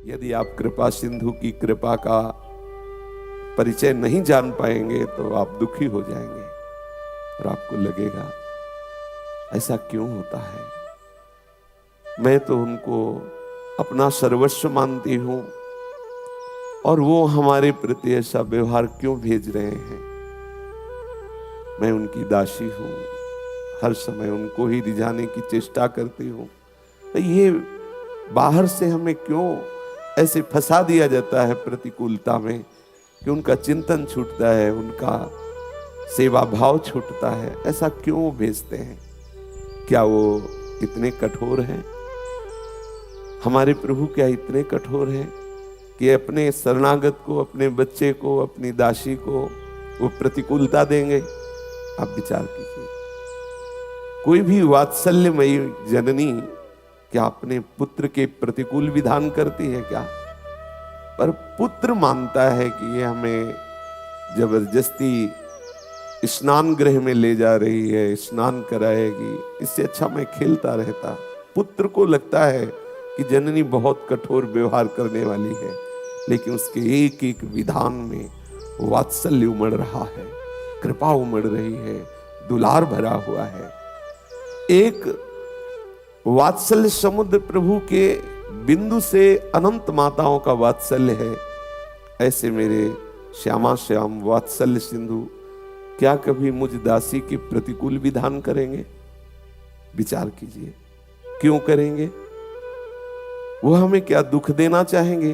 यदि आप कृपा सिंधु की कृपा का परिचय नहीं जान पाएंगे तो आप दुखी हो जाएंगे और आपको लगेगा ऐसा क्यों होता है। मैं तो उनको अपना सर्वस्व मानती हूं और वो हमारे प्रति ऐसा व्यवहार क्यों भेज रहे हैं। मैं उनकी दासी हूं, हर समय उनको ही रिझाने की चेष्टा करती हूं। तो ये बाहर से हमें क्यों ऐसे फंसा दिया जाता है प्रतिकूलता में कि उनका चिंतन छूटता है, उनका सेवा भाव छूटता है। ऐसा क्यों भेजते हैं? क्या वो इतने कठोर हैं? हमारे प्रभु क्या इतने कठोर हैं कि अपने शरणागत को, अपने बच्चे को, अपनी दासी को वो प्रतिकूलता देंगे? आप विचार कीजिए। कोई भी वात्सल्यमयी जननी क्या अपने पुत्र के प्रतिकूल विधान करती है क्या? पर पुत्र मानता है कि ये हमें जबरदस्ती स्नान गृह में ले जा रही है, स्नान कराएगी, इससे अच्छा मैं खेलता रहता। पुत्र को लगता है कि जननी बहुत कठोर व्यवहार करने वाली है, लेकिन उसके एक एक विधान में वात्सल्य उमड़ रहा है, कृपा उमड़ रही है, दुलार भरा हुआ है। एक वात्सल्य समुद्र प्रभु के बिंदु से अनंत माताओं का वात्सल्य है। ऐसे मेरे श्यामा श्याम वात्सल्य सिंधु क्या कभी मुझ दासी के प्रतिकूल विधान करेंगे? विचार कीजिए, क्यों करेंगे? वो हमें क्या दुख देना चाहेंगे?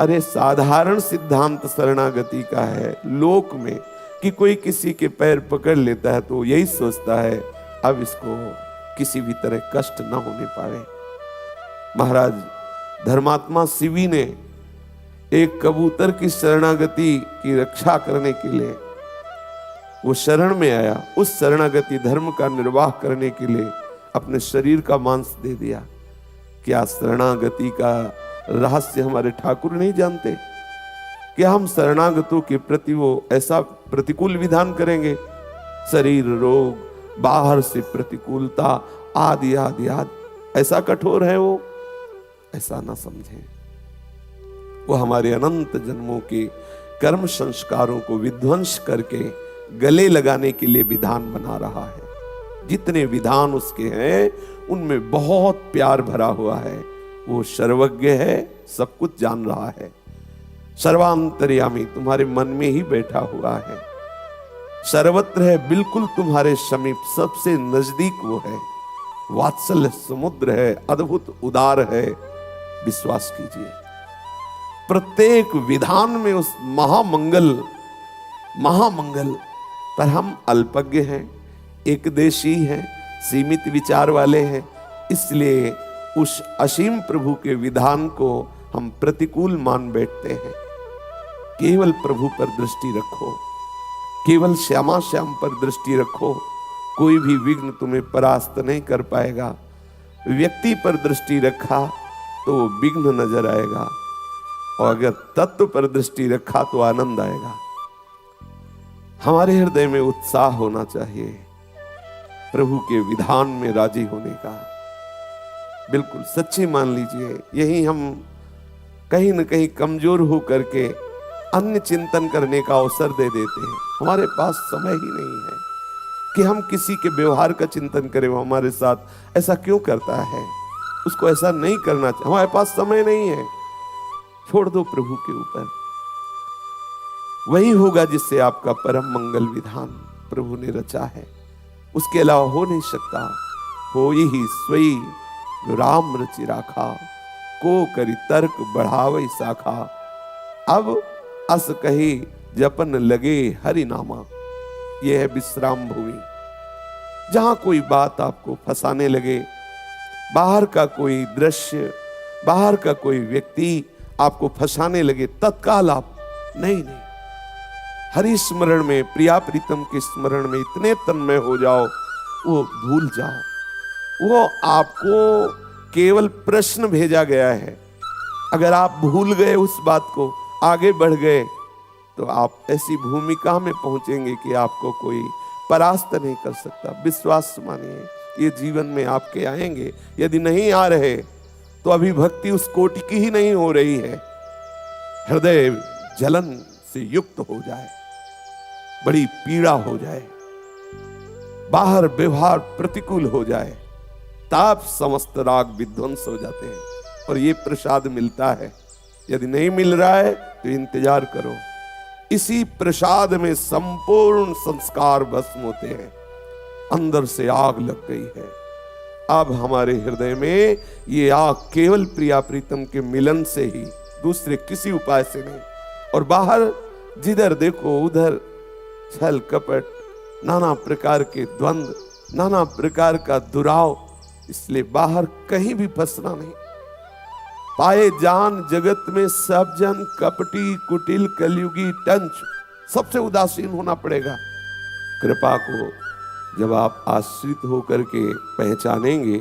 अरे साधारण सिद्धांत शरणागति का है लोक में कि कोई किसी के पैर पकड़ लेता है तो यही सोचता है अब इसको किसी भी तरह कष्ट ना होने पाए। महाराज धर्मात्मा शिवी ने एक कबूतर की शरणागति की रक्षा करने के लिए वो शरण में आया, उस शरणागति धर्म का निर्वाह करने के लिए अपने शरीर का मांस दे दिया। क्या शरणागति का रहस्य हमारे ठाकुर नहीं जानते? क्या हम शरणागतों के प्रति वो ऐसा प्रतिकूल विधान करेंगे? शरीर रोग, बाहर से प्रतिकूलता, आदि आदि आदि, ऐसा कठोर है वो? ऐसा ना समझें। वो हमारे अनंत जन्मों के कर्म संस्कारों को विध्वंस करके गले लगाने के लिए विधान बना रहा है। जितने विधान उसके हैं उनमें बहुत प्यार भरा हुआ है। वो सर्वज्ञ है, सब कुछ जान रहा है, सर्वांतर्यामी तुम्हारे मन में ही बैठा हुआ है, सर्वत्र है, बिल्कुल तुम्हारे समीप, सबसे नजदीक वो है। वात्सल्य समुद्र है, अद्भुत उदार है। विश्वास कीजिए, प्रत्येक विधान में उस महामंगल पर हम अल्पज्ञ हैं, एकदेशी हैं, सीमित विचार वाले हैं। इसलिए उस असीम प्रभु के विधान को हम प्रतिकूल मान बैठते हैं। केवल प्रभु पर दृष्टि रखो, केवल श्यामा श्याम पर दृष्टि रखो, कोई भी विघ्न तुम्हें परास्त नहीं कर पाएगा। व्यक्ति पर दृष्टि रखा तो विघ्न नजर आएगा, और अगर तत्व पर दृष्टि रखा तो आनंद आएगा। हमारे हृदय में उत्साह होना चाहिए प्रभु के विधान में राजी होने का। बिल्कुल सच्ची मान लीजिए, यही हम कहीं न कहीं कमजोर हो करके अन्य चिंतन करने का अवसर दे देते हैं। हमारे पास समय ही नहीं है कि हम किसी के व्यवहार का चिंतन करें, वो हमारे साथ ऐसा क्यों करता है, उसको ऐसा नहीं करना चाहिए। हमारे पास समय नहीं है, छोड़ दो प्रभु के ऊपर। वही होगा जिससे आपका परम मंगल विधान प्रभु ने रचा है, उसके अलावा हो नहीं सकता। हो ही सोई जो राम रचि राखा, को करी तर्क बढ़ावई शाखा। अब अस कही जपन लगे हरि नामा। यह है विश्राम भूमि, जहां कोई बात आपको फंसाने लगे, बाहर का कोई दृश्य, बाहर का कोई व्यक्ति आपको फंसाने लगे, तत्काल आप नहीं, हरि स्मरण में, प्रिया प्रीतम के स्मरण में इतने तन्मय हो जाओ, वो भूल जाओ। वो आपको केवल प्रश्न भेजा गया है। अगर आप भूल गए उस बात को, आगे बढ़ गए, तो आप ऐसी भूमिका में पहुंचेंगे कि आपको कोई परास्त नहीं कर सकता। विश्वास मानिए, ये जीवन में आपके आएंगे। यदि नहीं आ रहे तो अभी भक्ति उस कोटि की ही नहीं हो रही है। हृदय जलन से युक्त हो जाए, बड़ी पीड़ा हो जाए, बाहर व्यवहार प्रतिकूल हो जाए, तब समस्त राग विध्वंस हो जाते हैं और ये प्रसाद मिलता है। यदि नहीं मिल रहा है तो इंतजार करो, इसी प्रसाद में संपूर्ण संस्कार भस्म होते हैं। अंदर से आग लग गई है। अब हमारे हृदय में ये आग केवल प्रिया प्रीतम के मिलन से ही, दूसरे किसी उपाय से नहीं। और बाहर जिधर देखो उधर छल कपट, नाना प्रकार के द्वंद्व, नाना प्रकार का दुराव। इसलिए बाहर कहीं भी फंसना नहीं। पाए जान जगत में सब जन कपटी कुटिल कलयुगी टंच, सबसे उदासीन होना पड़ेगा। कृपा को जब आप आश्रित होकर के पहचानेंगे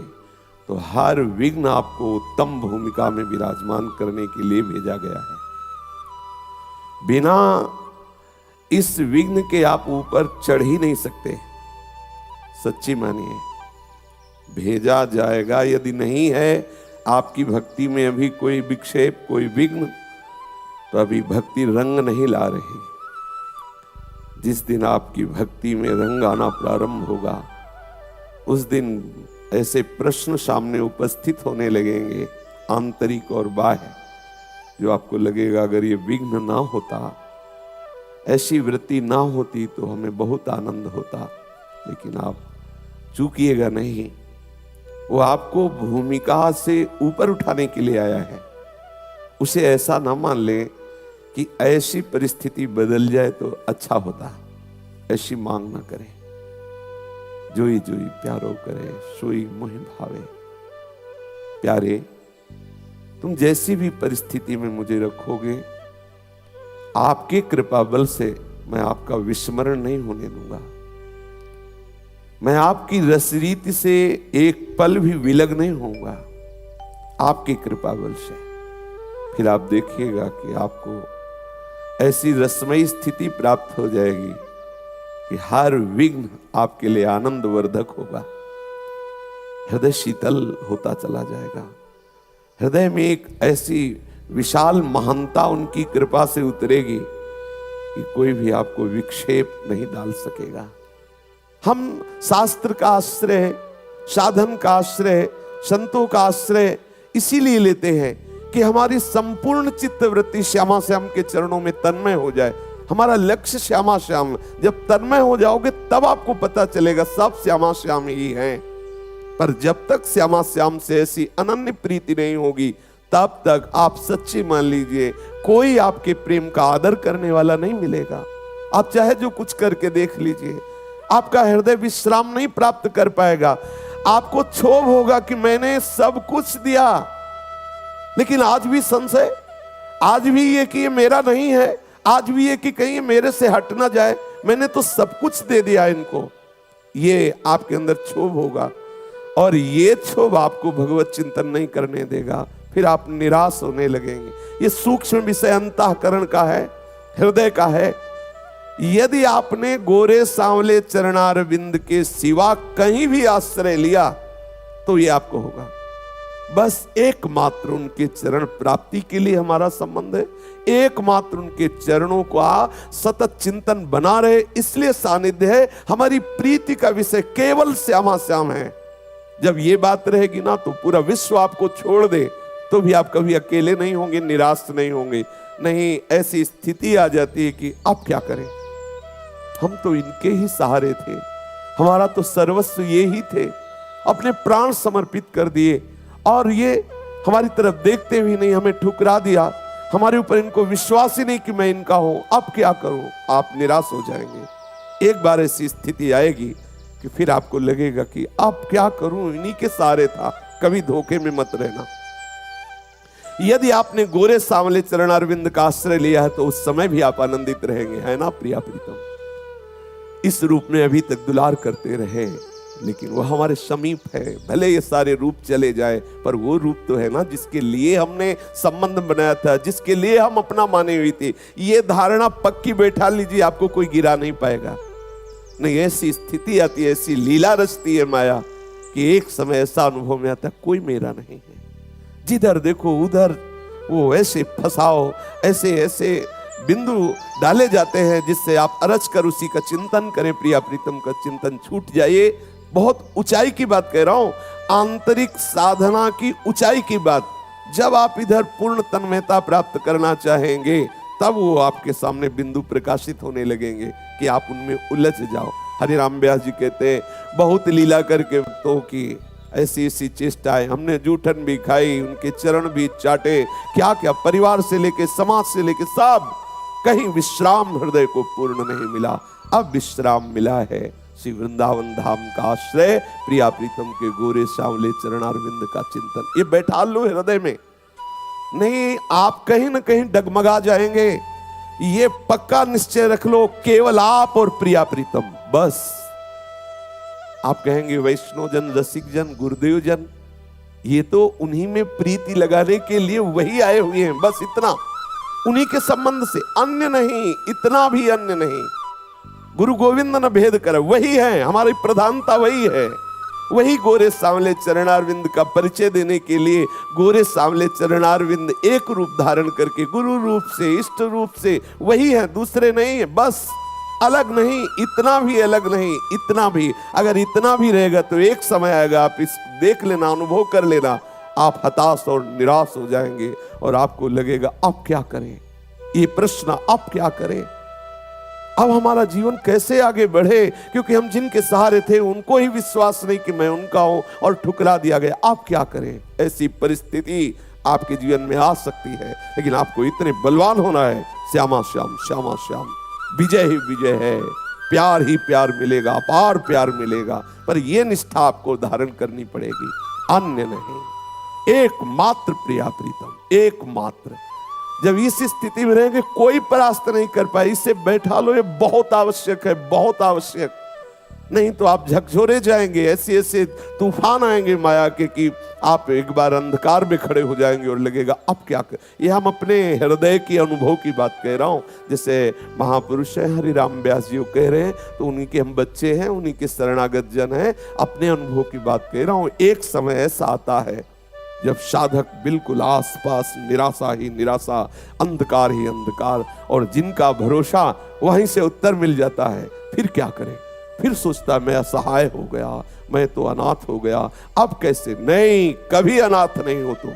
तो हर विघ्न आपको उत्तम भूमिका में विराजमान करने के लिए भेजा गया है। बिना इस विघ्न के आप ऊपर चढ़ ही नहीं सकते। सच्ची मानिए, भेजा जाएगा। यदि नहीं है आपकी भक्ति में अभी कोई विक्षेप, कोई विघ्न, तो अभी भक्ति रंग नहीं ला रही। जिस दिन आपकी भक्ति में रंग आना प्रारंभ होगा, उस दिन ऐसे प्रश्न सामने उपस्थित होने लगेंगे, आंतरिक और बाह्य, जो आपको लगेगा अगर ये विघ्न ना होता, ऐसी वृत्ति ना होती तो हमें बहुत आनंद होता। लेकिन आप चूकिएगा नहीं, वो आपको भूमिका से ऊपर उठाने के लिए आया है। उसे ऐसा ना मान ले कि ऐसी परिस्थिति बदल जाए तो अच्छा होता, ऐसी मांग ना करें। जोई जोई प्यारो करे, सोई मोहि भावे। प्यारे, तुम जैसी भी परिस्थिति में मुझे रखोगे, आपके कृपा बल से मैं आपका विस्मरण नहीं होने दूंगा। मैं आपकी रसरीति से एक पल भी विलग नहीं होऊंगा, आपकी कृपा बल से। फिर आप देखिएगा कि आपको ऐसी रसमयी स्थिति प्राप्त हो जाएगी कि हर विघ्न आपके लिए आनंद वर्धक होगा। हृदय शीतल होता चला जाएगा। हृदय में एक ऐसी विशाल महानता उनकी कृपा से उतरेगी कि कोई भी आपको विक्षेप नहीं डाल सकेगा। हम शास्त्र का आश्रय, साधन का आश्रय, संतों का आश्रय इसीलिए लेते हैं कि हमारी संपूर्ण चित्तवृत्ति श्यामा श्याम के चरणों में तन्मय हो जाए। हमारा लक्ष्य श्यामा श्याम। जब तन्मय हो जाओगे तब आपको पता चलेगा सब श्यामा श्याम ही हैं। पर जब तक श्यामा श्याम से ऐसी अनन्य प्रीति नहीं होगी, तब तक आप सच्ची मान लीजिए कोई आपके प्रेम का आदर करने वाला नहीं मिलेगा। आप चाहे जो कुछ करके देख लीजिए, आपका हृदय विश्राम नहीं प्राप्त कर पाएगा। आपको क्षोभ होगा कि मैंने सब कुछ दिया, लेकिन आज भी संशय, आज भी ये कि ये मेरा नहीं है, आज भी ये कि कहीं मेरे से हट ना जाए, मैंने तो सब कुछ दे दिया इनको। ये आपके अंदर क्षोभ होगा और ये क्षोभ आपको भगवत चिंतन नहीं करने देगा। फिर आप निराश होने लगेंगे। ये सूक्ष्म विषय अंतःकरण का है, हृदय का है। यदि आपने गोरे सांवले चरणारविंद के सिवा कहीं भी आश्रय लिया तो ये आपको होगा। बस एकमात्र उनके चरण प्राप्ति के लिए हमारा संबंध है। एकमात्र उनके चरणों का सतत चिंतन बना रहे, इसलिए सानिध्य है। हमारी प्रीति का विषय केवल श्यामा श्याम है। जब ये बात रहेगी ना, तो पूरा विश्व आपको छोड़ दे तो भी आप कभी अकेले नहीं होंगे, निराश नहीं होंगे। नहीं, ऐसी स्थिति आ जाती है कि अब क्या करें, हम तो इनके ही सहारे थे, हमारा तो सर्वस्व ये ही थे, अपने प्राण समर्पित कर दिए और ये हमारी तरफ देखते भी नहीं, हमें ठुकरा दिया। हमारे ऊपर इनको विश्वास ही नहीं कि मैं इनका हूं, अब क्या करूं। आप निराश हो जाएंगे। एक बार ऐसी स्थिति आएगी कि फिर आपको लगेगा कि अब क्या करूं, इन्हीं के सहारे था। कभी धोखे में मत रहना। यदि आपने गोरे सांवले चरणारविंद का आश्रय लिया है तो उस समय भी आप आनंदित रहेंगे, है ना प्रिया प्रीतम। इस रूप में अभी तक दुलार करते रहे, लेकिन वह हमारे समीप है। भले ये सारे रूप चले जाए, पर वो रूप तो है ना जिसके लिए हमने संबंध बनाया था, जिसके लिए हम अपना माने हुए थे। ये धारणा पक्की बैठा लीजिए, आपको कोई गिरा नहीं पाएगा। नहीं, ऐसी स्थिति आती है, ऐसी लीला रचती है माया कि एक समय ऐसा अनुभव में आता है कोई मेरा नहीं है। जिधर देखो उधर वो ऐसे फसाओ, ऐसे ऐसे बिंदु डाले जाते हैं जिससे आप अरज कर उसी का चिंतन करें, प्रिया प्रीतम का चिंतन छूट जाए। बहुत ऊंचाई की बात कह रहा हूं, आंतरिक साधना की ऊंचाई की बात। जब आप इधर पूर्ण तन्मयता प्राप्त करना चाहेंगे तब वो आपके सामने बिंदु प्रकाशित होने लगेंगे कि आप उनमें उलझ जाओ। हरिराम व्यास जी कहते हैं, बहुत लीला करके तो की ऐसी ऐसी चेष्टाएं, हमने जूठन भी खाई, उनके चरण भी चाटे, क्या क्या परिवार से लेके समाज से लेके सब, कहीं विश्राम हृदय को पूर्ण नहीं मिला। अब विश्राम मिला है श्री वृंदावन धाम का आश्रय, प्रिया प्रीतम के गोरे सांवले चरणारविंद का चिंतन। ये बैठा लो हृदय में, नहीं आप कहीं ना कहीं डगमगा जाएंगे। ये पक्का निश्चय रख लो, केवल आप और प्रिया प्रीतम बस। आप कहेंगे वैष्णव जन, रसिक जन, गुरुदेव जन, ये तो उन्हीं में प्रीति लगाने के लिए वही आए हुए हैं, बस इतना, उन्हीं के संबंध से, अन्य नहीं, इतना भी अन्य नहीं। गुरु गोविंद न भेद कर, वही है, हमारी प्रधानता वही है। वही गोरे सांवले चरणारविंद का परिचय देने के लिए गोरे सांवले चरणारविंद एक रूप धारण करके गुरु रूप से, इष्ट रूप से वही है, दूसरे नहीं है, बस अलग नहीं, इतना भी अलग नहीं, इतना भी। अगर इतना भी रहेगा तो एक समय आएगा, आप इस देख लेना, अनुभव कर लेना, आप हताश और निराश हो जाएंगे और आपको लगेगा अब क्या करें। ये प्रश्न अब क्या करें, अब हमारा जीवन कैसे आगे बढ़े, क्योंकि हम जिनके सहारे थे उनको ही विश्वास नहीं कि मैं उनका हूं और ठुकरा दिया गया, अब क्या करें। ऐसी परिस्थिति आपके जीवन में आ सकती है, लेकिन आपको इतने बलवान होना है, श्यामा श्याम श्यामा श्याम, विजय ही विजय है, प्यार ही प्यार मिलेगा, अपार प्यार मिलेगा। पर यह निष्ठा आपको धारण करनी पड़ेगी, अन्य नहीं, एकमात्र प्रिया प्रीतम, एकमात्र। जब इस स्थिति में रहेंगे कोई परास्त नहीं कर पाए, इससे बैठा लो, ये बहुत आवश्यक है, बहुत आवश्यक। नहीं तो आप झकझोरे जाएंगे, ऐसे ऐसे तूफान आएंगे माया के कि आप एक बार अंधकार में खड़े हो जाएंगे और लगेगा अब क्या कर। ये हम अपने हृदय की अनुभव की बात कह रहा हूं। जैसे महापुरुष है हरिराम व्यास जी कह रहे हैं, तो उन्हीं के हम बच्चे हैं, उन्हीं के शरणागत जन हैं, अपने अनुभव की बात कह रहा हूं। एक समय ऐसा आता है जब साधक बिल्कुल आसपास निराशा ही निराशा, अंधकार ही अंधकार, और जिनका भरोसा वहीं से उत्तर मिल जाता है, फिर क्या करें। फिर सोचता मैं असहाय हो गया, मैं तो अनाथ हो गया, अब कैसे। नहीं, कभी अनाथ नहीं हो तुम।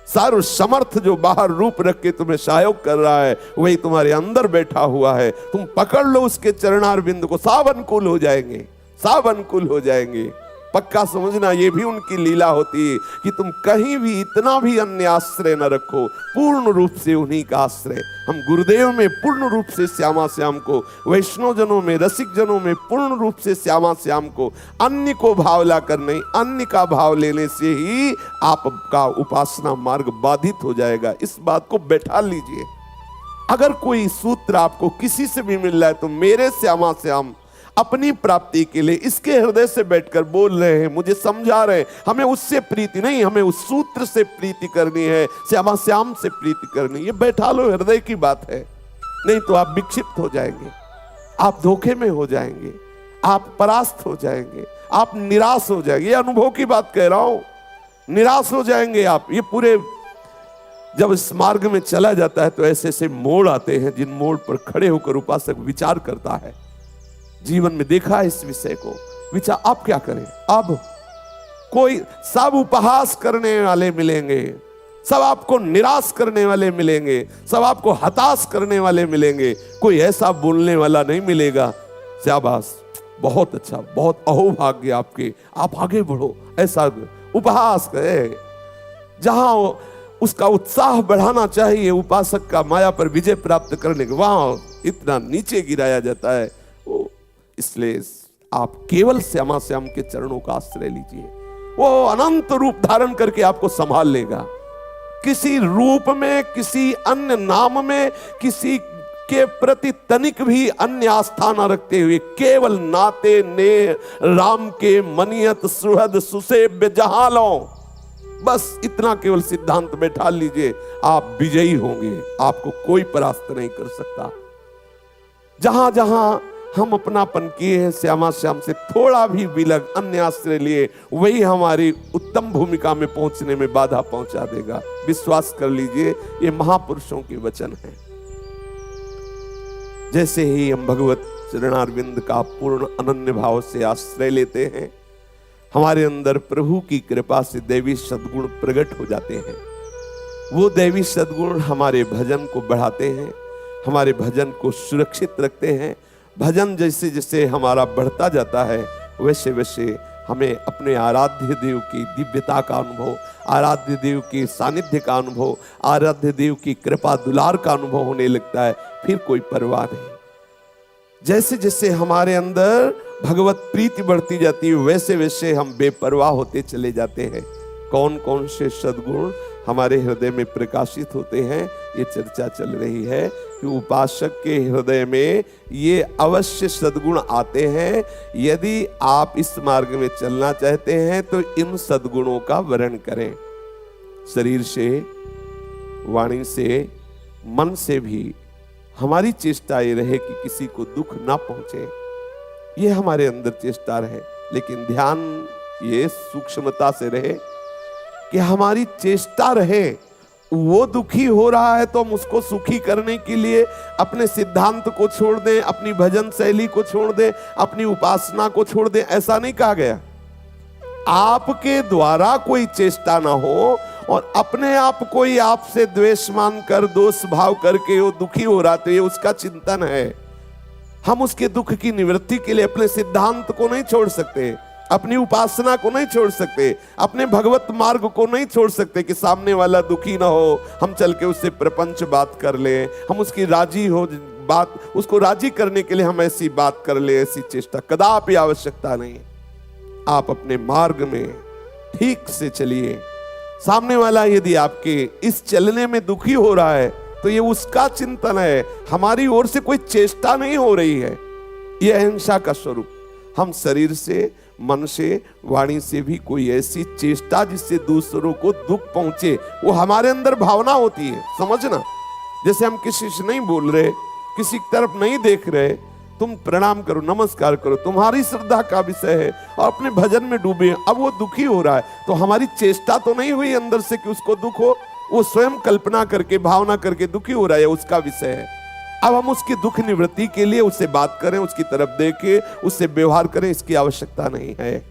सर्व समर्थ जो बाहर रूप रख के तुम्हें सहायोग कर रहा है वही तुम्हारे अंदर बैठा हुआ है। तुम पकड़ लो उसके चरणार बिंद को, सब अनुकूल हो जाएंगे, सब अनुकूल हो जाएंगे। पक्का समझना, ये भी उनकी लीला होती है कि तुम कहीं भी इतना भी अन्य आश्रय न रखो, पूर्ण रूप से उन्हीं का आश्रय। हम गुरुदेव में पूर्ण रूप से श्यामा श्याम को, वैष्णव जनों में, रसिक जनों में पूर्ण रूप से श्यामा श्याम को, अन्य को भाव लाकर नहीं, अन्य का भाव लेने से ही आपका उपासना मार्ग बाधित हो जाएगा। इस बात को बैठा लीजिए। अगर कोई सूत्र आपको किसी से भी मिल रहा है तो मेरे श्यामा श्याम अपनी प्राप्ति के लिए इसके हृदय से बैठकर बोल रहे हैं, मुझे समझा रहे हैं, हमें उससे प्रीति नहीं, हमें उस सूत्र से प्रीति करनी है, श्यामा श्याम से प्रीति करनी। ये बैठा लो, हृदय की बात है। नहीं तो आप विक्षिप्त हो जाएंगे, आप धोखे में हो जाएंगे, आप परास्त हो जाएंगे, आप निराश हो जाएंगे। ये अनुभव की बात कह रहा हूं, निराश हो जाएंगे आप। ये पूरे जब इस मार्ग में चला जाता है तो ऐसे ऐसे मोड़ आते हैं जिन मोड़ पर खड़े होकर उपासक विचार करता है। जीवन में देखा है इस विषय को, विचार अब क्या करें। अब कोई, सब उपहास करने वाले मिलेंगे, सब आपको निराश करने वाले मिलेंगे, सब आपको हताश करने वाले मिलेंगे, कोई ऐसा बोलने वाला नहीं मिलेगा शाबाश बहुत अच्छा, बहुत अहोभाग्य आपके, आप आगे बढ़ो, ऐसा उपहास करे। जहां उसका उत्साह बढ़ाना चाहिए उपासक का माया पर विजय प्राप्त करने के, वहां इतना नीचे गिराया जाता है। इसलिए आप केवल श्यामा श्याम के चरणों का आश्रय लीजिए, वो अनंत रूप धारण करके आपको संभाल लेगा। किसी रूप में, किसी अन्य नाम में, किसी के प्रति तनिक भी अन्य आस्था न रखते हुए केवल नाते ने राम के मनियत सुहद सुसेव्य जहां लो, बस इतना केवल सिद्धांत बैठा लीजिए, आप विजयी होंगे, आपको कोई परास्त नहीं कर सकता। जहां जहां हम अपनापन किए हैं, श्यामा श्याम से थोड़ा भी विलग अन्य आश्रय लिए, वही हमारी उत्तम भूमिका में पहुंचने में बाधा पहुंचा देगा। विश्वास कर लीजिए, ये महापुरुषों के वचन हैं। जैसे ही हम भगवत चरणारविंद का पूर्ण अनन्य भाव से आश्रय लेते हैं, हमारे अंदर प्रभु की कृपा से दैवी सद्गुण प्रकट हो जाते हैं। वो दैवी सद्गुण हमारे भजन को बढ़ाते हैं, हमारे भजन को सुरक्षित रखते हैं। भजन जैसे जैसे हमारा बढ़ता जाता है, वैसे वैसे हमें अपने आराध्य देव की दिव्यता का अनुभव, आराध्य देव के सानिध्य का अनुभव, आराध्य देव की कृपा दुलार का अनुभव होने लगता है। फिर कोई परवाह नहीं। जैसे जैसे हमारे अंदर भगवत प्रीति बढ़ती जाती है, वैसे वैसे हम बेपरवाह होते चले जाते हैं। कौन कौन से सद्गुण हमारे हृदय में प्रकाशित होते हैं, ये चर्चा चल रही है कि उपासक के हृदय में ये अवश्य सद्गुण आते हैं। यदि आप इस मार्ग में चलना चाहते हैं तो इन सद्गुणों का वर्ण करें। शरीर से, वाणी से, मन से भी हमारी चेष्टा ये रहे कि किसी को दुख ना पहुंचे, ये हमारे अंदर चेष्टा रहे। लेकिन ध्यान ये सूक्ष्मता से रहे कि हमारी चेष्टा रहे, वो दुखी हो रहा है तो हम उसको सुखी करने के लिए अपने सिद्धांत को छोड़ दें, अपनी भजन शैली को छोड़ दें, अपनी उपासना को छोड़ दें, ऐसा नहीं कहा गया। आपके द्वारा कोई चेष्टा ना हो और अपने आप कोई आपसे द्वेष मान कर, दोष भाव करके वो दुखी हो रहा, तो ये उसका चिंतन है। हम उसके दुख की निवृत्ति के लिए अपने सिद्धांत को नहीं छोड़ सकते, अपनी उपासना को नहीं छोड़ सकते, अपने भगवत मार्ग को नहीं छोड़ सकते कि सामने वाला दुखी ना हो, हम चल के उससे प्रपंच बात कर ले, हम उसकी राजी हो बात, उसको राजी करने के लिए हम ऐसी बात कर ले, ऐसी चेष्टा कदापि आवश्यकता नहीं। आप अपने मार्ग में ठीक से चलिए। सामने वाला यदि आपके इस चलने में दुखी हो रहा है तो ये उसका चिंतन है, हमारी ओर से कोई चेष्टा नहीं हो रही है। यह अहिंसा का स्वरूप। हम शरीर से, मन से, वाणी से भी कोई ऐसी चेष्टा जिससे दूसरों को दुख पहुंचे, वो हमारे अंदर भावना होती है। समझना, जैसे हम किसी से नहीं बोल रहे, किसी की तरफ नहीं देख रहे, तुम प्रणाम करो, नमस्कार करो, तुम्हारी श्रद्धा का विषय है और अपने भजन में डूबे। अब वो दुखी हो रहा है तो हमारी चेष्टा तो नहीं हुई अंदर से कि उसको दुख हो, वो स्वयं कल्पना करके, भावना करके दुखी हो रहा है, उसका विषय है। अब हम उसकी दुख निवृत्ति के लिए उससे बात करें, उसकी तरफ देखें, उससे व्यवहार करें, इसकी आवश्यकता नहीं है।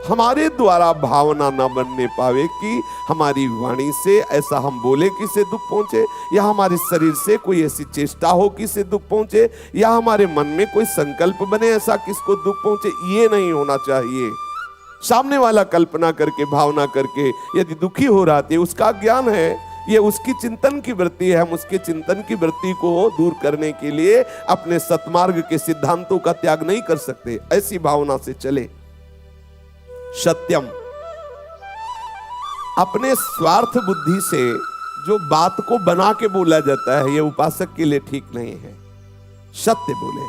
हमारे द्वारा भावना ना बनने पावे कि हमारी वाणी से ऐसा हम बोले कि इसे दुख पहुंचे, या हमारे शरीर से कोई ऐसी चेष्टा हो कि इसे दुख पहुंचे, या हमारे मन में कोई संकल्प बने ऐसा किसको दुख पहुंचे, ये नहीं होना चाहिए। सामने वाला कल्पना करके, भावना करके यदि दुखी हो रहा है, उसका ज्ञान है, ये उसकी चिंतन की वृत्ति है। हम उसके चिंतन की वृत्ति को दूर करने के लिए अपने सतमार्ग के सिद्धांतों का त्याग नहीं कर सकते। ऐसी भावना से चले। सत्यम, अपने स्वार्थ बुद्धि से जो बात को बना के बोला जाता है, यह उपासक के लिए ठीक नहीं है। सत्य बोले,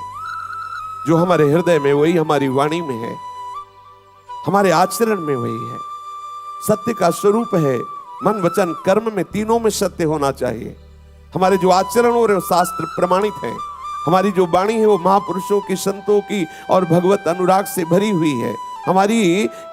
जो हमारे हृदय में वही हमारी वाणी में है, हमारे आचरण में वही है। सत्य का स्वरूप है मन वचन कर्म में, तीनों में सत्य होना चाहिए। हमारे जो आचरण हो रहे हैं शास्त्र प्रमाणित हैं, हमारी जो वाणी है वो महापुरुषों की, संतों की और भगवत अनुराग से भरी हुई है। हमारी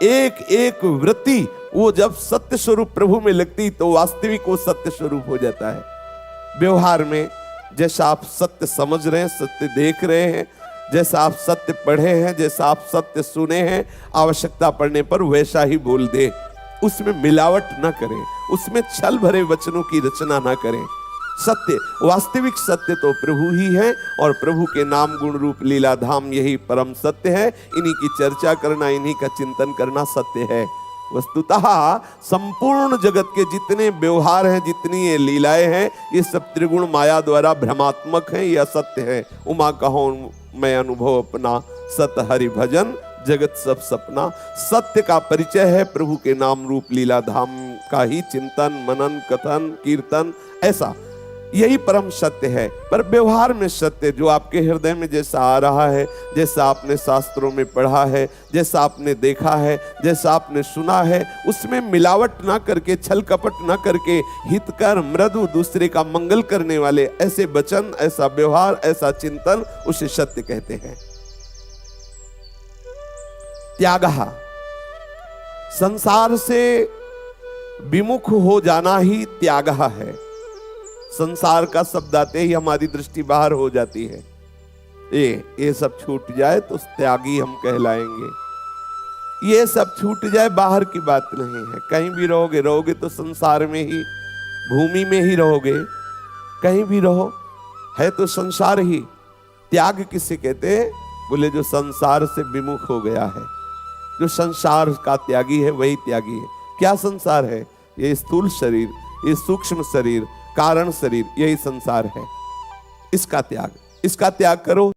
एक एक वृत्ति वो जब सत्य स्वरूप प्रभु में लगती तो वास्तविक वो सत्य स्वरूप हो जाता है। व्यवहार में जैसा आप सत्य समझ रहे हैं, सत्य देख रहे हैं, जैसा आप सत्य पढ़े हैं, जैसा आप सत्य सुने हैं, आवश्यकता पड़ने पर वैसा ही बोल दे। उसमें मिलावट ना करें, उसमें छल भरे वचनों की रचना ना करें। सत्य, वास्तविक सत्य तो प्रभु ही है और प्रभु के नाम गुण रूप लीला धाम यही परम सत्य है। इन्हीं की चर्चा करना, इन्हीं का चिंतन करना सत्य है। वस्तुतः संपूर्ण जगत के जितने व्यवहार हैं, जितनी ये लीलाएं हैं, ये सब त्रिगुण माया द्वारा भ्रमात्मक हैं, यह सत्य है। उमा कहो मैं अनुभव अपना, सत हरि भजन जगत सब सपना। सत्य का परिचय है प्रभु के नाम रूप लीला धाम का ही चिंतन, मनन, कथन, कीर्तन। ऐसा यही परम सत्य है। पर व्यवहार में सत्य जो आपके हृदय में जैसा आ रहा है, जैसा आपने शास्त्रों में पढ़ा है, जैसा आपने देखा है, जैसा आपने सुना है, उसमें मिलावट ना करके, छल कपट ना करके, हितकर मृदु दूसरे का मंगल करने वाले ऐसे वचन, ऐसा व्यवहार, ऐसा चिंतन, उसे सत्य कहते हैं। त्यागः, संसार से विमुख हो जाना ही त्यागः है। संसार का शब्द आते ही हमारी दृष्टि बाहर हो जाती है। ये सब छूट जाए तो त्यागी हम कहलाएंगे। ये सब छूट जाए बाहर की बात नहीं है। कहीं भी रहोगे तो संसार में ही, भूमि में ही रहोगे, कहीं भी रहो है तो संसार ही। त्याग किसे कहते हैं? बोले जो संसार से विमुख हो गया है, जो संसार का त्यागी है वही त्यागी है। क्या संसार है? ये स्थूल शरीर, ये सूक्ष्म शरीर, कारण शरीर, यही संसार है। इसका त्याग करो।